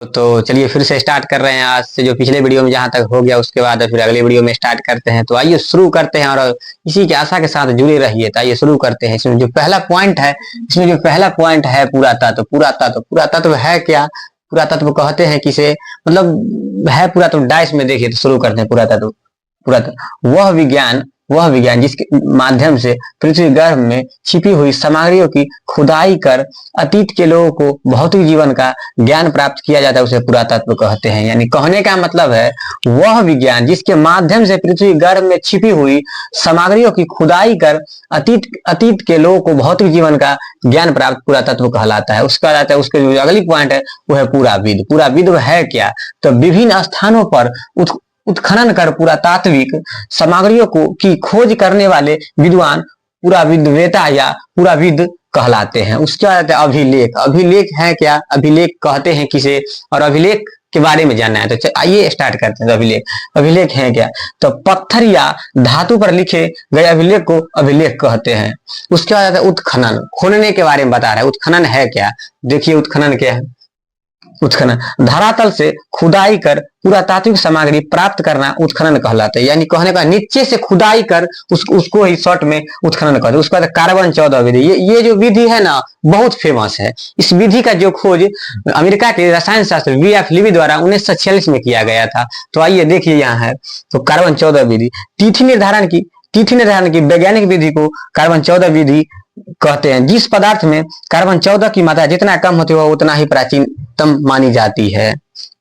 तो चलिए फिर से स्टार्ट कर रहे हैं। आज से जो पिछले वीडियो में जहां तक हो गया उसके बाद फिर अगले वीडियो में स्टार्ट करते हैं। तो आइए शुरू करते हैं और इसी की आशा के साथ जुड़े रहिए। तो आइए शुरू करते हैं। इसमें जो पहला पॉइंट है पुरातत्व। पुरातत्व है क्या? पुरातत्व कहते हैं किसे, मतलब है पुरातत्व डाइस में। देखिए तो शुरू करते हैं। पुरातत्व पुरातत्व वह विज्ञान जिसके माध्यम से पृथ्वी गर्भ में छिपी हुई सामग्रियों की खुदाई कर अतीत के लोगों को भौतिक जीवन का ज्ञान प्राप्त किया जाता है, उसे पुरातत्व कहते हैं। यानी कहने का मतलब है वह विज्ञान जिसके माध्यम से पृथ्वी गर्भ में छिपी हुई सामग्रियों की खुदाई कर अतीत के लोगों को भौतिक जीवन का ज्ञान प्राप्त पुरातत्व कहलाता है। उसका आता है उसके जो अगली पॉइंट है वो है पुराविद। पुराविद है क्या? तो विभिन्न स्थानों पर उत्खनन कर पुरातात्विक सामग्रियों को की खोज करने वाले विद्वान पुराविद्वेता या पुराविद कहलाते हैं। उसके बाद अभिलेख। अभिलेख है क्या? अभिलेख कहते हैं किसे और अभिलेख के बारे में जानना है तो आइए स्टार्ट करते हैं। अभिलेख है क्या? तो पत्थर या धातु पर लिखे गए अभिलेख को अभिलेख कहते हैं। उसके बाद उत्खनन। खोलने के बारे में बता रहा है। उत्खनन है क्या? देखिए उत्खनन क्या है। उत्खनन धरातल से खुदाई कर पुरातात्विक सामग्री प्राप्त करना उत्खनन कहलाता है। यानी कहने का नीचे से खुदाई कर उसको ही शॉर्ट में उत्खनन कहते हैं। उसके बाद कार्बन 14 विधि। ये जो विधि है ना बहुत फेमस है। इस विधि का जो खोज अमेरिका के रसायन शास्त्र वी.एफ. लीवी द्वारा 1946 में किया गया था। तो आइए देखिए यहाँ है तो कार्बन 14 विधि तिथि निर्धारण की वैज्ञानिक विधि को कार्बन 14 विधि कहते हैं। जिस पदार्थ में कार्बन 14 की मात्रा जितना कम होती है वह उतना ही प्राचीनतम मानी जाती है।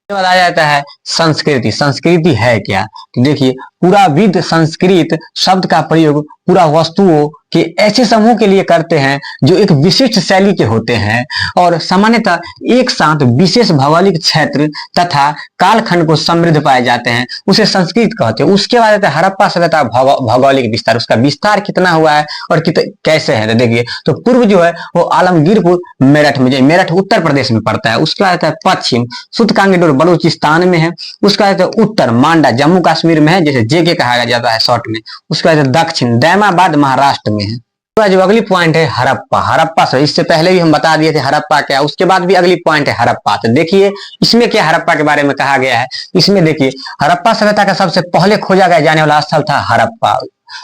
आ जाता है संस्कृति। संस्कृति है क्या? तो देखिए पुराविद संस्कृत शब्द का प्रयोग पूरा वस्तुओं के ऐसे समूह के लिए करते हैं जो एक विशिष्ट शैली के होते हैं और सामान्यतः एक साथ विशेष भौगोलिक क्षेत्र तथा कालखंड को समृद्ध पाए जाते हैं, उसे संस्कृत कहते हैं। उसके बाद आता है हड़प्पा सभ्यता भौगोलिक विस्तार। उसका विस्तार कितना हुआ है और कैसे है? तो देखिए तो पूर्व जो है वो आलमगीरपुर मेरठ में, मेरठ उत्तर प्रदेश में पड़ता है। उसके बाद आता है पश्चिम सुतकांगीडोर बलूचिस्तान में है। उसके बाद उत्तर मांडा जम्मू कश्मीर में है, जैसे जेके कहा जाता है शॉर्ट में। उसके बाद दक्षिण दैमाबाद महाराष्ट्र में है। जो अगली पॉइंट है हड़प्पा। हड़प्पा से इससे पहले भी हम बता दिए थे हड़प्पा क्या। उसके बाद भी अगली पॉइंट है हड़प्पा। तो देखिए इसमें क्या हड़प्पा के बारे में कहा गया है। इसमें देखिए हड़प्पा सभ्यता का सबसे पहले खोजा गया जाने वाला स्थल था हड़प्पा।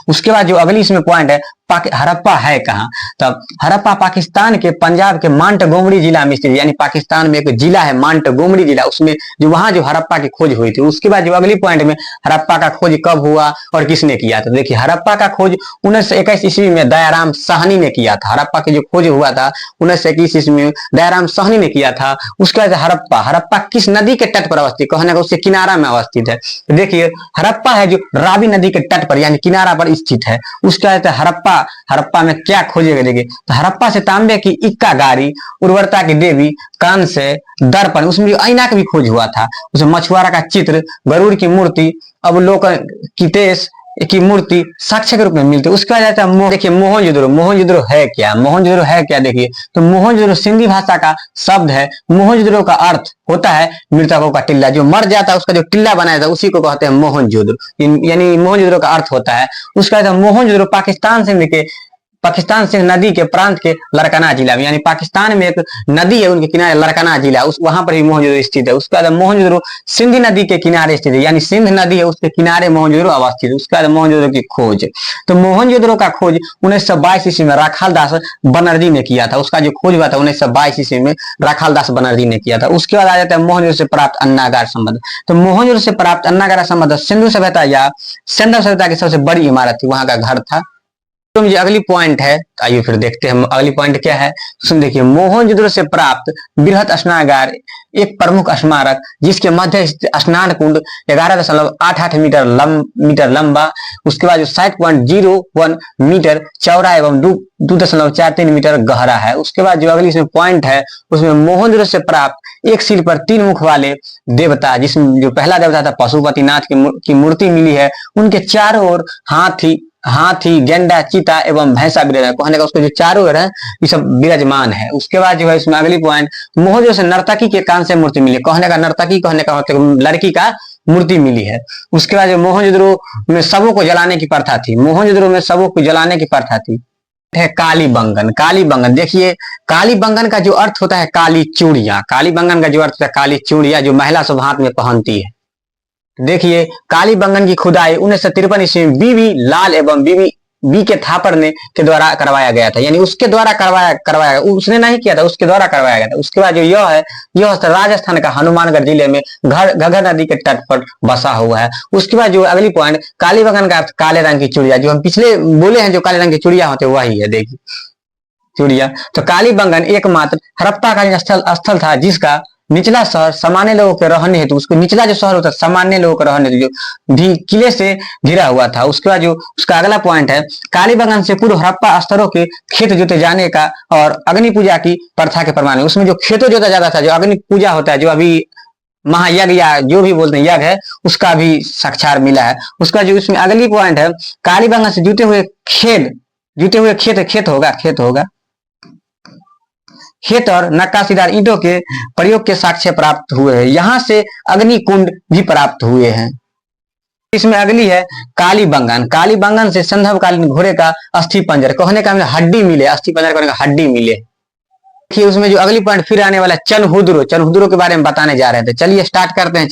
उसके बाद जो अगली इसमें पॉइंट है हड़प्पा है कहाँ? तब हड़प्पा पाकिस्तान के पंजाब के मांटगोमरी जिला में स्थित, यानी पाकिस्तान में एक जिला है मांटगोमरी जिला, उसमें जो वहां जो हड़प्पा की खोज हुई थी। उसके बाद जो अगली पॉइंट में हड़प्पा का खोज कब हुआ और किसने किया? तो देखिए हड़प्पा का खोज 1921 ईस्वी में दयाराम साहनी ने किया था। हड़प्पा की जो खोज हुआ था 1921 ईस्वी में दयाराम साहनी ने किया था। उसके बाद हड़प्पा किस नदी के तट पर अवस्थित? कहने का उसके किनारा में अवस्थित है। देखिए हड़प्पा है जो रावी नदी के तट पर यानी किनारा पर स्थित है। उसके बाद हड़प्पा में क्या खोजेगा? देखिए तो हड़प्पा से तांबे की इक्का गारी, उर्वरता की देवी, कान से दर्पण, उसमें आईना का भी खोज हुआ था। उसमें मछुआरा का चित्र, गरुड़ की मूर्ति, अवलोकन की तेज की मूर्ति साक्ष्य के रूप में मिलती है। उसके बाद आता है देखिए मोहनजोदड़ो। मोहनजोदड़ो है क्या? मोहनजोदड़ो है क्या? देखिए तो मोहनजोदड़ो सिंधी भाषा का शब्द है। मोहनजोदड़ो का अर्थ होता है मृतकों का टिल्ला। जो मर जाता है उसका जो टिल्ला बनाया था उसी को कहते हैं मोहनजोदड़ो, यानी मोहनजोदड़ो का अर्थ होता है। उसका मोहनजोदड़ो पाकिस्तान सिंध नदी के प्रांत के लड़कना जिला में, यानी पाकिस्तान में एक नदी है उनके किनारे लड़कना जिला, उस वहां पर ही मोहनजोदड़ो स्थित है। उसके बाद मोहनजोदड़ो सिंध नदी के किनारे स्थित है, यानी सिंध नदी है उसके किनारे मोहनजोदड़ो अवस्थित है। उसके बाद मोहनजोदड़ो की खोज। तो मोहनजोदड़ो का खोज 1922 ईस्वी में राखालदास बनर्जी ने किया था। उसका जो खोज हुआ था 1922 ईस्वी में राखालदास बनर्जी ने किया था। उसके बाद आ जाता है मोहनजोदड़ो से प्राप्त अन्नागार संबंध। तो मोहनजोदड़ो से प्राप्त अन्नागार संबंध सिंधु सभ्यता या सिंधु सभ्यता की सबसे बड़ी इमारत थी, वहां का घर था। तो मुझे अगली पॉइंट है, आइए फिर देखते हैं अगली पॉइंट क्या है। सुन देखिए मोहनजोदड़ो से प्राप्त बृहत स्नानागार एक प्रमुख स्मारक जिसके मध्य स्नान कुंड 11.88 मीटर लंबा, उसके बाद 7.01 मीटर चौड़ा एवं 2.43 मीटर गहरा है। उसके बाद जो अगली इसमें पॉइंट है उसमें मोहनजोदड़ो से प्राप्त एक सिर पर 3 मुख वाले देवता, जिसमें जो पहला देवता था पशुपतिनाथ की मूर्ति मिली है। उनके चारों ओर हाथी, गेंडा, चीता एवं भैंसा विराजमान। कहने का उसके जो चारों ओर है ये सब विराजमान है। उसके बाद जो है इसमें अगली पॉइंट मोहनजोदड़ो से नर्तकी के कान से मूर्ति मिली। कहने का नर्तकी कहने का मतलब लड़की का मूर्ति मिली है। उसके बाद जो मोहनजोदड़ो में शवों को जलाने की प्रथा थी। मोहनजोदड़ो में शवों को जलाने की प्रथा थी। है कालीबंगन। कालीबंगन देखिए, कालीबंगन का जो अर्थ होता है काली चूड़ियां। कालीबंगन का जो अर्थ होता है काली चूड़ियां, जो महिला सब हाथ में पहनती है। देखिए, कालीबंगन की खुदाई 1953 ईस्वी में बीबी लाल एवं बीबी बी के थापर ने के द्वारा करवाया गया था। यानी उसके द्वारा करवाया उसने नहीं किया था, उसके द्वारा करवाया गया था। उसके बाद जो यह है, यह राजस्थान का हनुमानगढ़ जिले में घग्गर नदी के तट पर बसा हुआ है। उसके बाद जो अगली पॉइंट, कालीबंगन का अर्थ काले रंग की चूड़िया, जो हम पिछले बोले हैं जो काले रंग की चूड़िया होते वही है। देखिए चूड़िया, तो कालीबंगन एकमात्र हड़प्पा का स्थल था जिसका निचला शहर सामान्य लोगों के रहने हेतु, उसको निचला जो शहर होता है सामान्य लोगों के रहने हेतु जो भी किले से घिरा हुआ था। उसके बाद जो उसका अगला पॉइंट है, कालीबंगन से पूर्व हड़प्पा स्तरों के खेत जोते जाने का और अग्नि पूजा की प्रथा के प्रमाण है। उसमें जो खेतों जोता जाता था, जो अग्नि पूजा होता है, जो अभी महायज्ञ या जो भी बोलते हैं यज्ञ है, उसका भी साक्षात मिला है। उसका जो इसमें अगली पॉइंट है, कालीबंगन से जुटे हुए खेत होगा खेत और नक्काशीदार ईंटों के प्रयोग के साक्ष्य प्राप्त हुए हैं। यहाँ से अग्नि कुंड भी प्राप्त हुए हैं। इसमें अगली है कालीबंगन। कालीबंगन से संदर्भकालीन घोड़े का अस्थि पंजर, कहने का हड्डी मिले, अस्थि पंजर कहने का हड्डी मिले। देखिए उसमें जो अगली पॉइंट फिर आने वाला चनहुद्रो के बारे में बताने जा रहे थे। चलिए स्टार्ट करते हैं।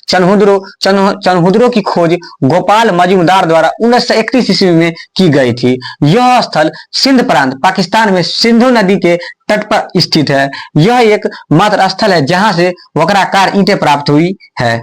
चनहुद्रो की खोज गोपाल मजूमदार द्वारा 1931 ईस्वी में की गई थी। यह स्थल सिंध प्रांत पाकिस्तान में सिंधु नदी के तट पर स्थित है। यह एक मात्र स्थल है जहां से वक्राकार ईंटें प्राप्त हुई है।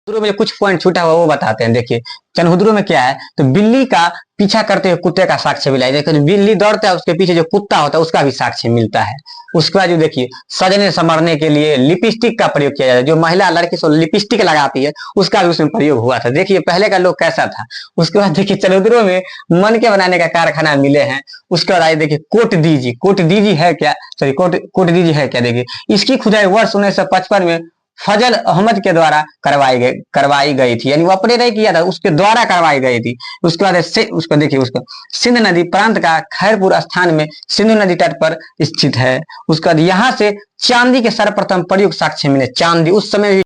में कुछ पॉइंट छूटा हुआ वो बताते हैं। देखिए चनहुद्रो में क्या है, तो बिल्ली का पीछा करते हुए कुत्ते का साक्ष्य मिला है। देखिए बिल्ली दौड़ता है, उसके पीछे जो कुत्ता होता है उसका भी साक्ष्य मिलता है। उसके बाद जो देखिए सजने संवरने के लिए लिपस्टिक का प्रयोग किया जाता है। जो महिला लड़की से लिपस्टिक लगाती है उसका भी उसमें प्रयोग हुआ था। देखिए पहले का लोग कैसा था। उसके बाद देखिए चनहुद्रो में मन के बनाने का कारखाना मिले हैं। उसके बाद आइए देखिए कोट दीजी है क्या, सॉरी कोट दीजी है क्या। देखिए इसकी खुदाई वर्ष 1955 में फजल अहमद के द्वारा करवाई गई थी। यानी वो अपने नहीं किया था, उसके द्वारा करवाई गई थी। उसके बाद उसको देखिए, उसका सिंध नदी प्रांत का खैरपुर स्थान में सिंधु नदी तट पर स्थित है। उसके बाद यहाँ से चांदी के सर्वप्रथम प्रयुक्त साक्ष्य मिले। चांदी उस समय